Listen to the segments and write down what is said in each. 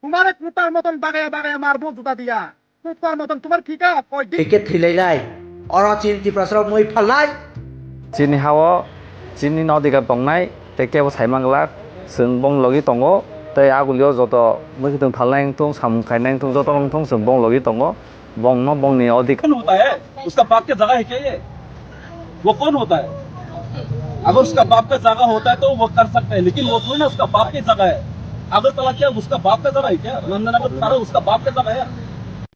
তোমার কুতার মতন বাগায়া বাগায়া মারবো জুতা দিয়া কুতার মতন তোমার ফিকা কই দিন Tiket thilai orochin ti prasro moi phalnai Chini hawo chini nodiga tongnai teke bo saimangla sung bong logi tongo tei agulio joto mukitong thalnai tung sam khainai tung joto tung sung bong logi tongo bong no bong ni odik कौन होता है उसका बाप का जगह है क्या ये वो कौन होता है अगर उसका बाप का जगह होता है तो वो कर सकते हैं लेकिन वो थोड़ी ना उसका बाप की जगह है अगर तला क्या उसका बाप का जगह है क्या नंदनगर सारा उसका बाप का जगह है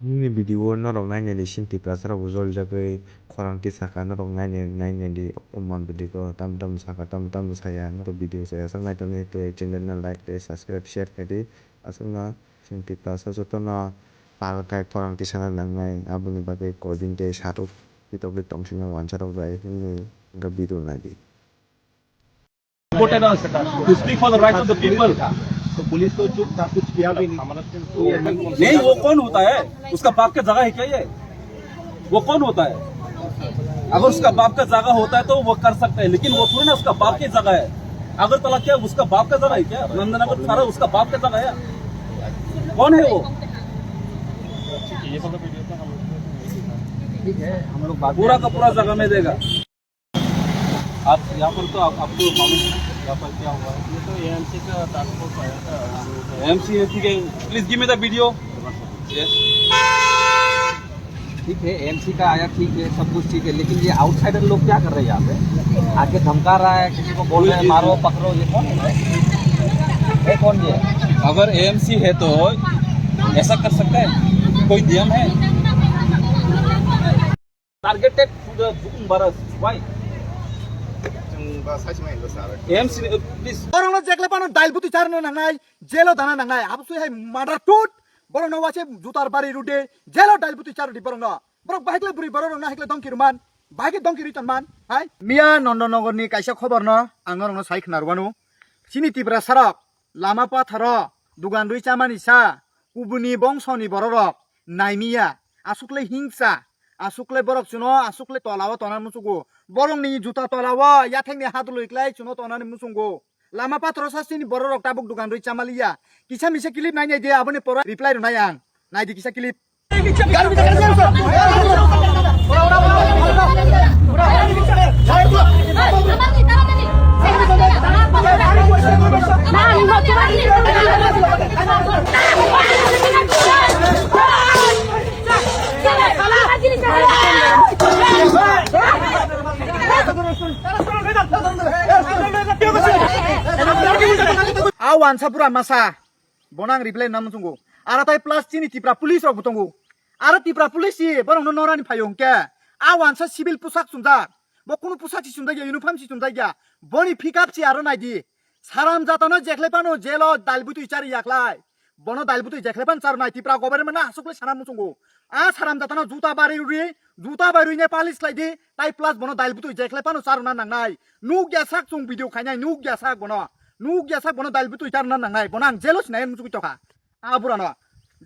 Ini video norong nanya di sini prasara buzol jagai korang kisah kan norong nanya di umman video tam tam saya atau video saya asal naik tadi itu channel like deh subscribe share tadi asal na sini prasara joto na pakai korang kisah nangai abu ni pakai coding deh satu itu beli tong sini wawancara baik ini enggak video lagi. Reported us to speak for the rights of the people तो police तो चुप था कुछ किया भी नहीं नहीं वो कौन होता है उसका बाप का जगह है क्या ये वो कौन होता है अगर उसका बाप का जगह होता है तो वो कर सकते हैं लेकिन वो थोड़ी ना उसका बाप की जगह है अगर तला क्या उसका बाप का जगह है क्या नंदनगर सारा उसका बाप का जगह है कौन है वो पूरा का पूरा जगह में देगा आप यहाँ पर तो आपको मालूम है यहाँ पर क्या हुआ है ये तो एएमसी का टास्क फोर्स आया था एएमसी है ठीक है please give me the video ठीक है एमसी का आया ठीक है सब कुछ ठीक है लेकिन ये आउटसाइडर लोग क्या कर रहे हैं यहाँ पे आके धमका रहा है किसी को बोल रहे हैं मारो पकड़ो ये कौन है ये कौन ये अगर एएमसी है तो ऐसा कर सकता है कोई नियम है टारगेटेड टू द बरस व्हाई एएमसी प्लीज বরং দেখলে পানো ডাইলবুতি চারনা নাঙাই জেলো দানা নাঙাই আবসু হাই মার্ডার টুট বরং নওয়াছে জুতার বাড়ি রুটে জেলো ডাইলবুতি চারুটি বরং বরং বাহিকলে বুড়ি বরং না হাইকলে দংকি রুমান বাহিকে দংকি রিতন মান হাই মিয়া নন্দনগরনি কাইসা খবর ন আঙ্গর ন সাইখ নারবানো সিনি তিব্রা সারক লামা পাথার দুগান দুই চামানি সা উবুনি বংশনি বররক নাইমিয়া আসুকলে হিংসা আসুকলে বরক চুনো আসুকলে তলাও তনার মুসুগো বরং নি জুতা তলাও ইয়াথেংনি হাদুলইক্লাই চুনো তনানি মুসুগো লামা পাথর সাসিনি বররক টাবুক দুগান দুই চামালিয়া কিসা মিসা ক্লিপ নাই নাই দে আবনে পর রিপ্লাই নাই আং নাই দি কিসা clip awan sapura masa bonang reply nam sunggu ara tai plus chini tipra police rok butongu ara tipra police si borong no norani phayong ke awan sa civil pusak sumda bo kunu pusak si sumda ya uniform si sumda ya boni pick up si aro nai di saram jatano jekhle pano jelo dalbutu chari yaklai bono dalbutu jekhle pan char nai tipra government na asukle sanam sunggu a saram jatano juta bari ne palis lai di tai plus bono dalbutu jekhle pano char na nangnai nuk ya sak chung video khainai nuk ya sak bono nuk ya sak bono dalbutu char na nangnai bonang jelos nai musuki toka aburano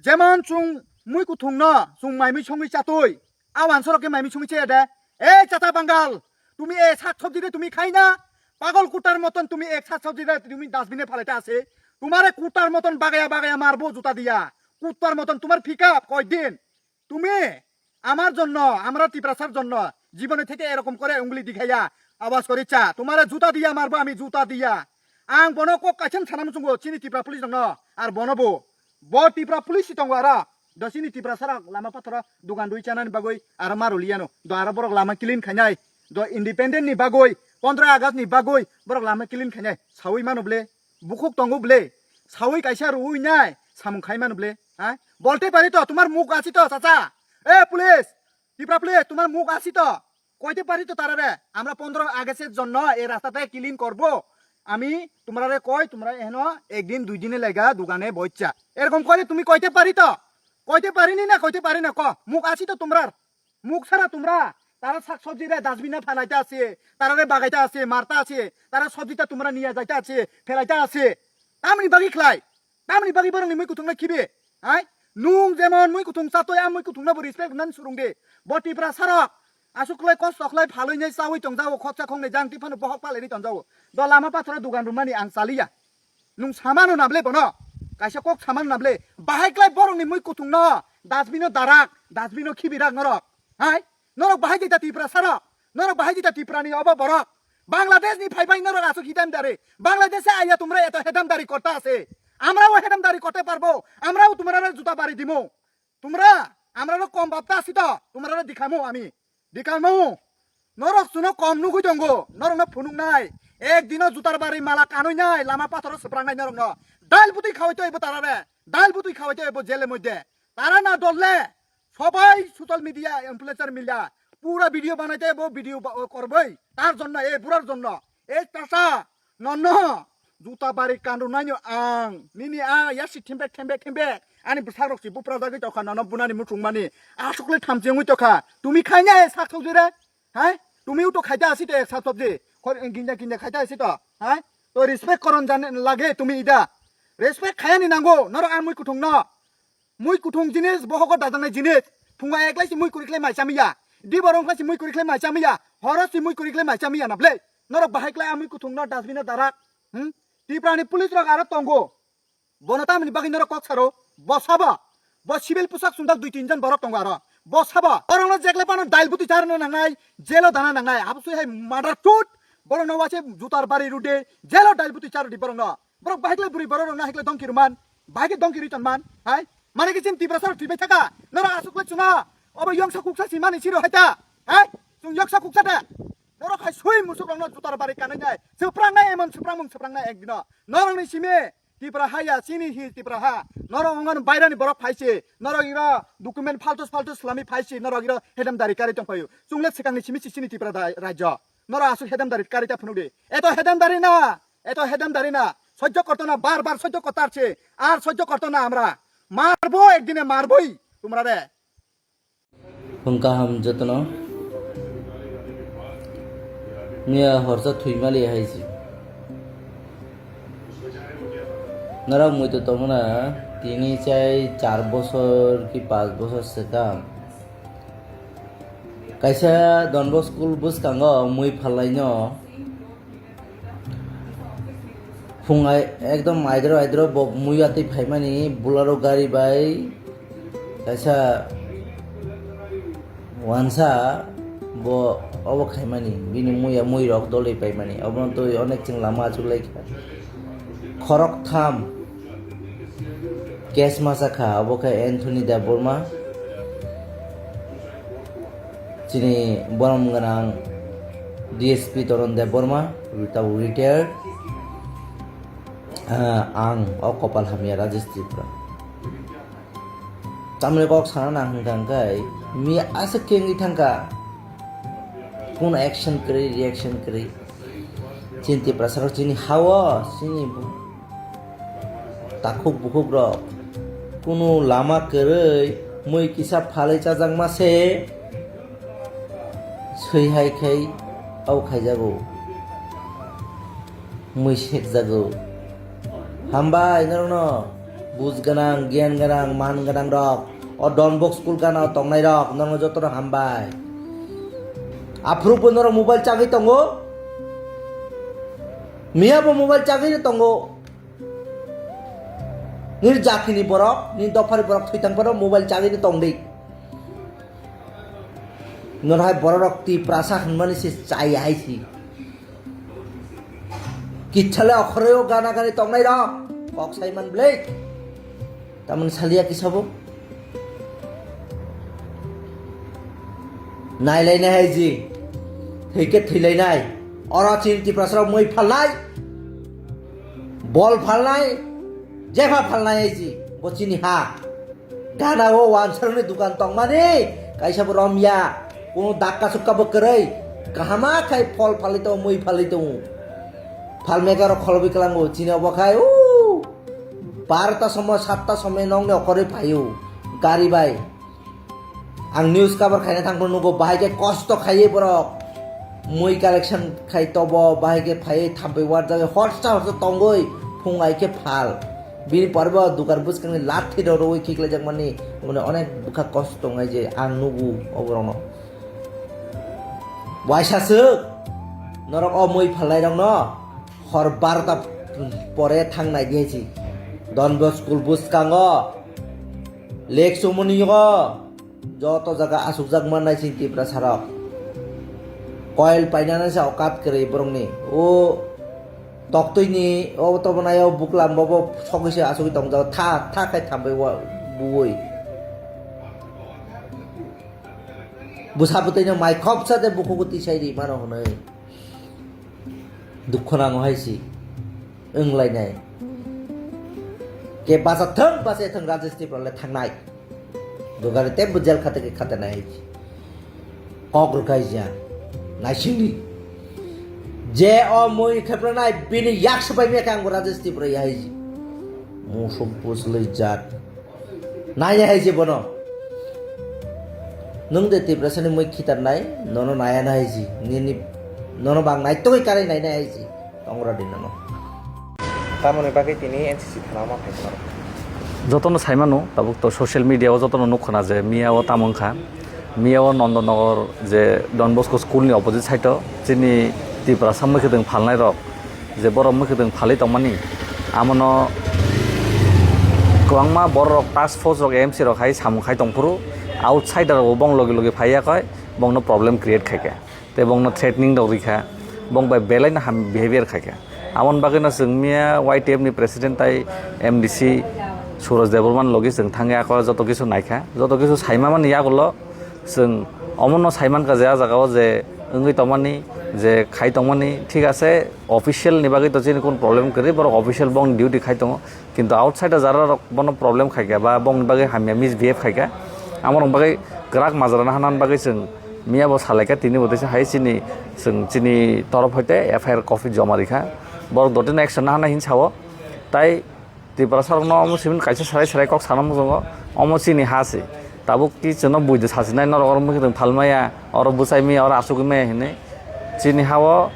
যেমন চুং মুই কুথুং ন চুং মাইমি সঙ্গি চাতই আওয়ান সরকে মাইমি সঙ্গি চেয়ে দে এই চাতা বাঙ্গাল তুমি এই শাক সবজি তুমি খাই না পাগল কুটার মতন তুমি এক শাক সবজি তুমি ডাস্টবিনে ফেলাইতে আছে তোমারে কুটার মতন বাগায়া বাগায়া মারবো জুতা দিয়া কুটার মতন তোমার ফিকা কয়দিন তুমি আমার জন্য আমরা টিপ্রাসার জন্য জীবনে থেকে এরকম করে উঙ্গলি দিখাইয়া আওয়াজ করিছা তোমারে জুতা দিয়া মারবো আমি জুতা দিয়া আং বনক কাছেন ছানাম চুঙ্গো চিনি Tipra police দङ R বনবো bo tipra police tong ara dosini tipra sara lama pathara dugan dui chanan bagoi ara maruliano do ara borok lama clean khanai do independent ni bagoi 15 agast ni bagoi borok lama clean khanai sawi manuble bukhuk tongu ble sawi kaisa ruui nai samung khai manuble ha bolte pari to তোমার মুখ আছে তো চাচা এ police tipra police তোমার মুখ আছে তো কইতে পারি তো তারারে আমরা 15 আগস্টের জন্য এই রাস্তাটা ক্লিন করব আমি তোমারে কই তোমরা এনো একদিন দুই দিনে লাগা দোকানে বইচা এরকম কইলে তুমি কইতে পারি তো কইতে পারিনি না কইতে পারি না ক মুখ আছে তো তোমরার মুখ ছাড়া তোমরা তারা শাক সবজি রে ডাস্টবিনে ফেলাইতে আছে তারারে বাগাইতে আছে মারতে আছে তারা সবজিটা তোমরা নিয়ে যাইতে আছে ফেলাইতে আছে তামনি বাগি খলাই তামনি বাগি বরং নিমই কুতুংনা খিবে high nung jemon mui kutung sa toy amui kutung na bo respect nan surung de bo tipra sarok asuklai kos toklai phaloi nei sawi tongjao khotsa khong nei jang tipano bohok pale ni tongjao do lama pathora dugan rumani ang salia nung samano nable bono kaisa kok saman nable bahaiklai borong ni mui kutung no dasbino darak dasbino khibirak norok hai norok bahai jeta tipra sarok norok bahai jeta tipra ni obo borok Bangladesh নি ফাইবাই নরক আসুক হিদামদারি বাংলাদেশে আইয়া তোমরা এত হেদামদারি করতে আছে আমরাও হেদামদারি করতে পারবো আমরাও তোমরা জুতা বাড়ি দিমু তোমরা আমরাও কম ভাবতা আছি তো তোমরা দেখামু আমি দেখামু নরক শুনো কম নুগুই দঙ্গো নরক না ফুনুক নাই একদিনও জুতার বাড়ি মালা কানুই নাই লামা পাথর সপ্রাং নাই নরক ন ডাল বুতুই খাওয়াইতে হইব তারারে ডাল বুতুই খাওয়াইতে হইব জেলের মধ্যে তারা না ডরলে সবাই সোশ্যাল মিডিয়া ইনফ্লুয়েন্সার মিলিয়া পুরা ভিডিও বানাইতে হইব ভিডিও করবই তার জন্য এই বুড়ার জন্য এই তাসা নন জুতা বাড়ি কান্দু নাইনো আং নিনি ইয়াসি ঠেমবে ঠেমবে ঠেমবে আনি বুসারকসি বুপ্রা জাগি তখা নন বুনানি মুঠুংমানি আসুকলে থামজেংই তখা তুমি খাই না শাক সবজি রে হ্যাঁ তুমিও তো খাইতে আসি তো শাক সবজি গিঞ্জা গিঞ্জা খাইতে আসি তো হ্যাঁ তো রেসপেক্ট করন জানে লাগে তুমি ইদা রেসপেক্ট খায়ানি নাঙ্গো নর আ মুই কুঠুং ন মুই কুঠুং জিনিস বহক দাদানাই জিনিস ফুঙ্গা একলাইসি মুই কুরিকলে মাইসামিয়া দিবরং ক্লাসি মুই কুরিকলে মাইসামিয়া হরসি মুই কুরিকলে মাইসামিয়া নাবলে নর বাহাইকলাই আমি কুঠুং ন ডাস্টবিন দারাক টিপ্রানি পুলিশ রক আর তঙ্গো বনতামনি বাকি নর কক সারো বসাবা ব সিভিল পোশাক সুন্দর 2-3 জন বরক তঙ্গো আর বসাবা বরং জেগলে পানো ডাইলবুতি চারনে নাঙাই জেলো দানা নাঙাই আপসু হাই মার্ডার টুট বরং নওয়াছে জুতার বাড়ি রুটে জেলো ডাইলবুতি চার দি বরং ন বরং বাহাইকলাই বুড়ি বরং না হাইকলাই দংকি রুমান বাহাইকে দংকি রিতন মান হাই মানে কি চিম টিপ্রাসার থিবাই থাকা নরা আসুকলে চুনা অব ইয়ংসা কুকসা সিমানি সিরো হাইতা হাই সুং ইয়ংসা কুকসাটা নরা খাই সুই মুসুক রং জুতার বাড়ি কানাই নাই সেপ্রাং নাই এমন সেপ্রাং নাই একদিন নরংনি সিমে টিপ্রা হাইয়া চিনি হি টিপ্রা হা নরং অঙ্গন বাইরানি বরক ফাইছে নরং ইরা ডকুমেন্ট ফালতু ইসলামি ফাইছে নরং ইরা হেদামদারি কারি তং ফাইও সুংলে সেকাংনি সিমি সিনি টিপ্রা রাজ্য নরা আসু হেদামদারি কারিতা ফুনুদে এত হেদামদারি না সহ্য করতো না বারবার সহ্য করতে আছে আর সহ্য করতো না আমরা মারবো একদিনে মারবই তোমরা রে हुनका हम जतन मिया हर्ष थुइमाली हाइसी नरा मुई तो तमना 3-4 বছর কি 5 বছর সেকাম কাইসা ডনব স্কুল বুসকাঙ্গ মুই ফালাইন ফুঙাই একদম আইদ্র মুই আতি ফাইমানি বুলারো গাড়ি বাই কাইসা ওয়ানসা ব অব খাইমানি বিনি মুইয়া মুই রক দলে পাইমানি অবন তো অনেক চিং লামা চুলাই খরক থাম কেস মাসাখা অবখাই এন্থনি দা বর্মা চিনি বরম গানাং ডিএসপি তরণ দা বর্মা রিটায়ার্ড আং অ কপাল হামিয়া রাজেশ ত্রিপুরা তামলে কক সানা না হংকাই মি আস কেंगी थांका কোন অ্যাকশন করে রিঅ্যাকশন করে চিন্তি প্রসার চিনি হাওয়া চিনি তাকুক বুকুক র কোন লামা করে মই কিসা ফালে চাজাং মাসে সই হাই খাই আও খাই যাগো মই শেখ যাগো হামবাই নরন বুঝ গানাং জ্ঞান গানাং মান গানাং রক ও ডনবক্স স্কুল গানা তংনাই রক নরন যত হামবাই আফরু পনর মোবাইল চাগি তঙ্গো মিয়া বো মোবাইল চাগি তঙ্গো নির জাকিনি বরক নি দফারি বরক থইতাং বরক মোবাইল চাগি তংদেই নরহাই বরক তি প্রাসা হনমানি সে চাই আইছি কিছালে অখরেও গানা Ghani তংনাই rock cock Saiman Blake তামন সালিয়া কি সব নাইলাই না হাইজি থৈকে থইলাই নাই অরাচিন্তি প্রসার মই ফালনাই বল ফালনাই যেভা ফালনাই হাইজি বচিনি হা গানা ও ওয়ানসারনি দোকান তং মানে কাইসাব রমিয়া কোন দাক্কা সুক্কা বকরই কাহামা খাই ফল ফালিত মই ফালিত ফালমেগার খলবি কলাঙ্গো চিনি অবখাই ও 12টা সময় 7টা সময় নংনে অকরে ফাইও গাড়ি বাই आं निउज कवर खाइना थांगो नुगो बाहायके कष्ट खाइए बरक मुई कालेक्शन खाइ तब बाहायके फाइ थाम्पै वार जागे हर्सा तंगै फुंगाइके फाल bini parba dukar bus kan lathi doro oi kikle jak mani mane onek duka kosto ngai je ang nugu obrono waisa suk norok o moi phalai dong no hor 12টা pore thangnai diyechi Don Bosco school bus kango lek sumuni go joto jaga asuk jak manai sing Tripura sarok coil painana sa okat kere borong ni o Doctor ni, to banaya buklam bobo sokise asuki tong jaw tha kai thambe wa buoi. Busapute no mai khop sa de buku kuti sai ri mano honai. Dukho nang haisi. Eng lai nai. Ke basa thang Rajasthan prale thangnai. Dogare te bujal khate ke khate nai. Kok rukai ja. Nai singli. Je o moi khapranai bini yak sabai me kang Rajasthan Tripura yai mo sompus lejat naya haiji bono nung de Tripura sani moi khitar nai nono naya na haiji ni nono bang nai toi karai nai na haiji tongra din nono tamone bagai tini NCC thalama phaisar যতন সাইমানো তাবুক তো social মিডিয়াও যতন নুখনা যে Miao তামংখা Miao Nandangar যে Don Bosco স্কুলনি opposite side যিনি Tripura sammukhitung phalnai rok je borok mukhitung phalai tongmani amono kwangma borok task force rok MC rok hai samkhai tongpuru outsider rok bong logi logi phaiya koi bongno problem create khaike te bongno threatening rok rikha bong bai belai na ham behavior khaike amon bagena jengmia YTF ni president tai MDC Suraj Devolman logi jeng thange ako joto kisu naikha joto kisu saimamani yagulo jeng omono saiman ka jagao je ongoi tongmani যে খাই তংমানি ঠিক আছে official নিবাগৈ তো যিনি কোন problem করি বড় official বং duty খাই তং কিন্তু আউটসাইডে যারা বন প্রবলেম খাইকা বা বং বাগৈ হামিয়া মিসবিহেভ খাইকা আমার বাগৈ গ্রাক মাজারানা হানান বাগৈ जों মিয়াবো সালাইকা তিনি বতেছে হাই চিনি जों চিনি তরফ হইতে এফআইআর কপি জমা রিখা বড় দটিন অ্যাকশন না হানা হিন সাবো তাই Tripura sarokno omo simin kaisa sarai kok sanam jongo omo chini hasi tabuk ki chono buide sasinai norok mukhitung phalmaya oro busaimi oro asukime hine chini hawo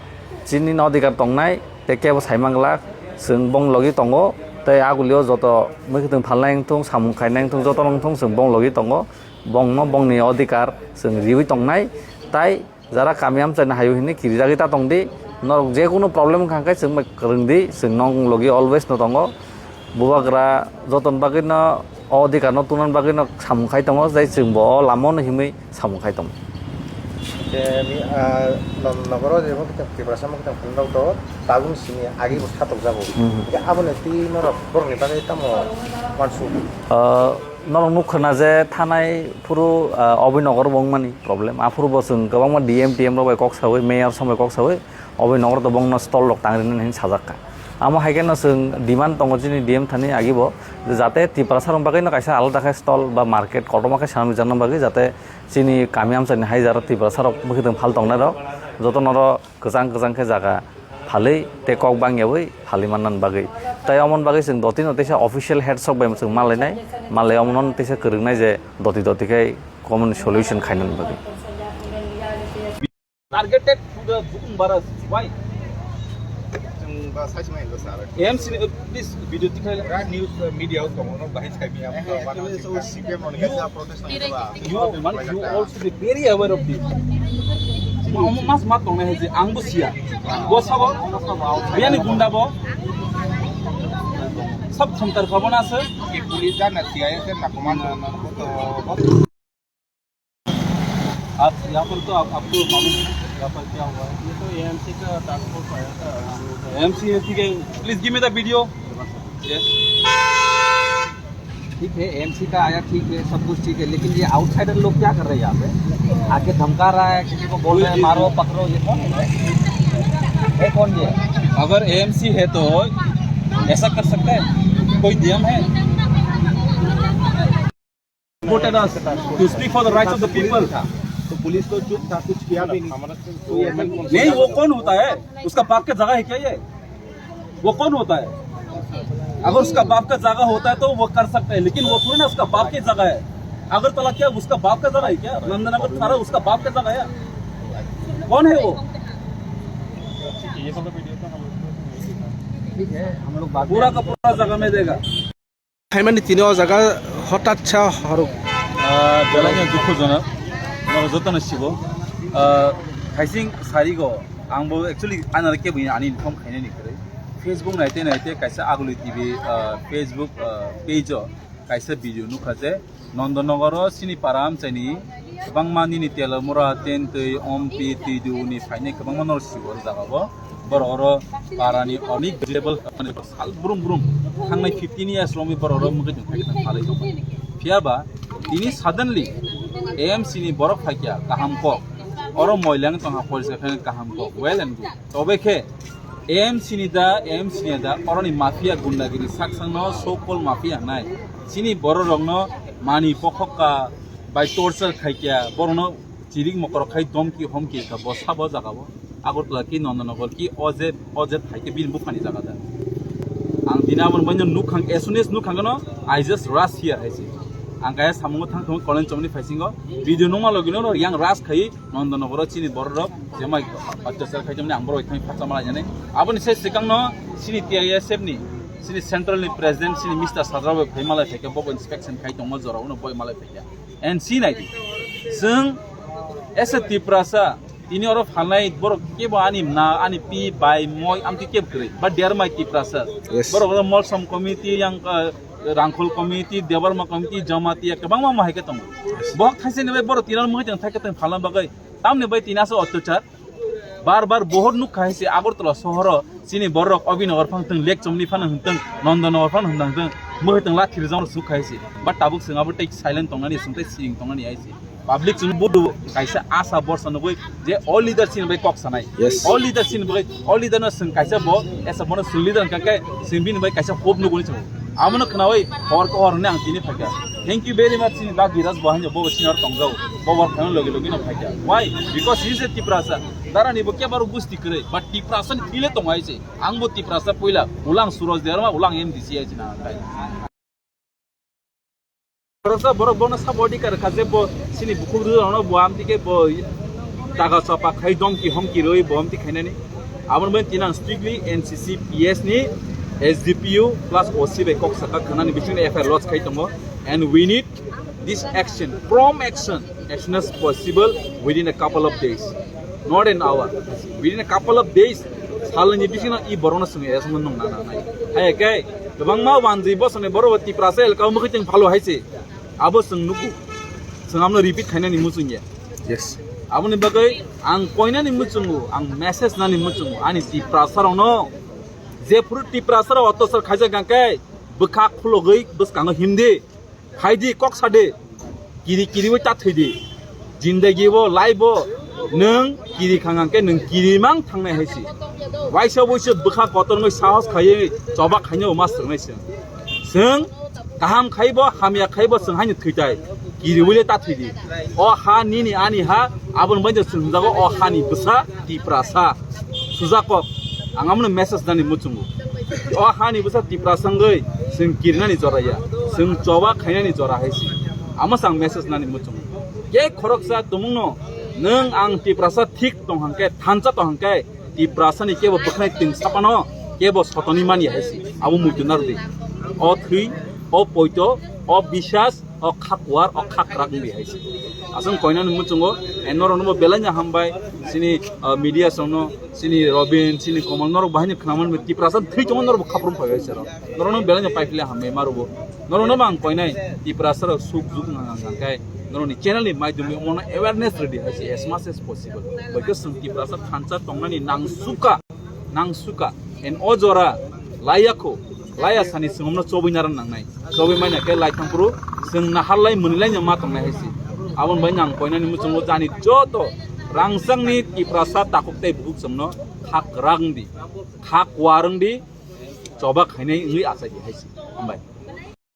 chini nodikar tongnai te kebo saimangla जों bong logi tongo tei agulio joto mukhitung phalnai tung samung khainai tung joto nong tung जों bong logi tongo bongno bongni odikar जों riwi tongnai tai jara kamiam chaina hayu hine kirijagi ta tongdi norok je kono problem khangkai जों krungdi जों nong logi always no tongo bubagra joton bagino odikar no tunan bagino samung khai tongo jai जों bo lamon himui samung khai tongo nogoro je mo kita Tripura samo kita phunrok to tagun sini agi bo satok jabo ke abone ti norok borni bagai tamo mansu norok nukhana je thanai puru obinogor bongmani problem afuru bo जों gobangma DM rok bai kok sawi mayor samai kok sawi obinogor to bongno stall rok tangrin hin sajakka amo haikeno जों demand tongo jini DM thani agibo jate Tripura sarong bagai no kaisa alada khai stall ba market kotomake sanami janam bagai jate chini kamiam chani hai jara Tripura sarok mukhitung phal tongnai rok joto noro gojang khe jaga phalei te kok bangyawi phalimanan bagai tai amon bagai जों doti teisa official head sok bai जों malai amon teisa kwrwngnai je doti khai common solution khainan bagai targeted to the Baras. Why? AMC, please video dikhai news media tomono bahis kami you also be very aware of this. Mas mat tongna hai je angbo sia go sabo biani gunda bo sab khamtar khabona se ki pulis jana CIS na command आप यहाँ पर तो आपको मालूम यहाँ पर क्या हुआ है ये तो AMC का टास्क फोर्स आया था AMC है ठीक है please give me the video yes ठीक है AMC का आया ठीक है सब कुछ ठीक है लेकिन ये आउटसाइडर लोग क्या कर रहे हैं यहाँ पे आके धमका रहा है किसी को बोल रहे हैं मारो पकड़ो ये कौन है कौन ये अगर AMC है तो ऐसा कर सकता है कोई नियम है voted us to speak for the rights of the people तो पुलिस तो चुप था कुछ किया भी नहीं वो कौन होता है उसका बाप का जगह है क्या ये वो कौन होता है अगर उसका बाप का जगह होता है तो वो कर सकता है लेकिन वो थोड़ी ना उसका बाप की जगह है अगर तला क्या उसका बाप का जगह है क्या नंदनगर सारा उसका बाप का जगह है कौन है वो ठीक है हम लोग पूरा का पूरा जगह में देगा खायमानि तिनो जागा हठाৎ सा हरु बेलानि दुखुजनक ମୋର ଯତ୍ନ ଶିବ ଖାଇସିଂ ସାରିଗो आंबो एक्चुअली आनार के बुइन आनी इनफॉर्म खाइने निकरे फेसबुक नायते कायसा आगुली टीवी फेसबुक पेज कायसा भिडियो नुखाजे नंदनगर सिनी पाराम चाइनि गोबां मानिनि तेलमुरा तेनतै ओमपि तिदुनि फाइने गोबां मनर सिवर जागाबो बर'र पारानि अनेक लेभेल साल ब्रुम ब्रुम थांनाय 15 इयार्स रमि बर'र मुगै थागेन फालै दं फियाबा दिनि सडनली एएमसी नि बरफ फाकिया गाहाम को और मयलां तंहा परिसे गाहाम को वेल एंड गुड तबेखे एएमसी नि दा अरनि माफिया गुंडागिरि साकसांनो सोकल माफिया नाय सिनि बर रंनो मानि पखका बाय टर्चर खाइकिया बरनो चिरिक मकर खाइ दमकी हमकी का बसाबो जागाबो आगरतला कि नंदनगर कि अजे थाइके बिन बुखानि जागा दा आं दिनामन बयनो नुखां एसुनेस नुखांगनो आई जस्ट रश हियर हाइसि आं गाया सामुंगो थांथों कलेज चमनि फाइसिंगो भिडियो नङा लगिनो यां रास खाइ नंदनगर चिनि बररब जेमाय अत्याचार खाइजमनि आं बर इथाइ फाचा माला जाने आबनि से सिकांनो सिनि टीआईएसएफ नि सिनि सेंट्रल नि प्रेसिडेंट सिनि मिस्टर साद्राबो फैमाला फेके बब इंस्पेक्शन खाइ दङ जरावनो बय माला फेके एन सी नाइदि जों S Tiprasa ini orang halai borok kebo anim na ani pi by moy amti keb kre but there my tiprasa borok orang molsom committee yang rangkul committee dewarma committee jamati ya kebang mama hai ketong bok thaise ne borok tinar mo jang thake tang phalam bagai tamne bai tinaso अत्याचार बार बार बहुत नुक खाइसे आगरतला शहर सिनि बरक अबिनगर फांथों lake चमनि फान हंथों नंदनगर फान हंथों मोहतों लाथिर जाव सुख खाइसे but Tabuk सिंगाबो take silent तंगानि सुंथै सिंग तंगानि आइसे पब्लिक सुन बुदु काइसा आशा बर्सन गय जे ऑल लीडर सिन बै कक सनाय ऑल लीडर सिन बै ऑल लीडर न सं काइसा ब एसा बन सुन लीडर काके सिंबिन बै काइसा होप न गनि छ आमन खनावै हर को हर ने आं तिनि फाका थैंक यू वेरी मच सिन दा गिराज बहान बो सिनार तंगाव बवर खान लगे लगे न फाका why because he is a Tiprasa दारानि बो के बारो गुस्ती करे बट तिप्रासा थिले तंगाइसे आं बो तिप्रासा पहिला उलां सुरज देरमा उलां एमडीसी आइस ना गाय Rasa borok bono sabodi kar kaze bo sini buku dulu ono bo amti ke bo taga sapa khai dom ki hom ki roi bo amti khaina ni amon ben tinan strictly NCC PS ni SDPU plus OC be kok saka khana ni between FIR lots khai tongo and we need this action prompt action as possible within a couple of days not an hour within a couple of days salani bisina I borona sungi esmon nong na nai hai kai gobang ma wanji bo sone borowati prasel ka mu khiting phalo haise abo sung nuku sung amno repeat khaina ni muchungya yes aboni bagai ang koina ni muchungu ang message na ni muchungu ani ti prasar ono je furu ti prasar otosar khaja gangkai bukha khulogoi buskang himde khaidi kok sade kiri kiri wi ta thidi jindagi bo live bo nung kiri khangangke nung kiri mang thangnai haisi waisa boise bukha kotorngoi sahos khaye choba khaino ma sungnai sung kaham khaibo hamya khaibo sung haini thaitai kiri wile ta thidi o ha ni ni ani ha abon banje sung jago o ha ni busa ti prasa sujako angamno message dani muchungu o ha ni busa ti prasangai sung kirna ni joraya sung choba khaina ni jora haisi amasang message nani muchungu ke khoroksa tumungno nung ang ti prasa thik tong hangke thancha tong hangke ti prasa ni kebo bukhnai ting sapano kebo sotoni mani haisi abu mutunar de o thui o poito o bishas o khakwar o khakrak bi haisi asang koina nu muchungo enoro no belanya hambai sini media sono sini robin sini komal nor bahini khaman me ti prasan thri chomon nor khaprum phai sero noro no belanya paikle hamme marubo noro no bang koinai ti prasar suk juk ngang kai noro ni channel ni maidumi mono awareness ready haisi as much as possible because ti prasar khancha tongnani nangsuka en ojora layako laya sani sungomno chobinaran nangnai chobi maina ke laithangpuru sung nahalai munilai nyama tongnai haisi abon bainang koinani muchungo jani joto rangsangni ti prasa takuktai buk somno khak rangdi khak warangdi choba khainai ngui asai haisi ambai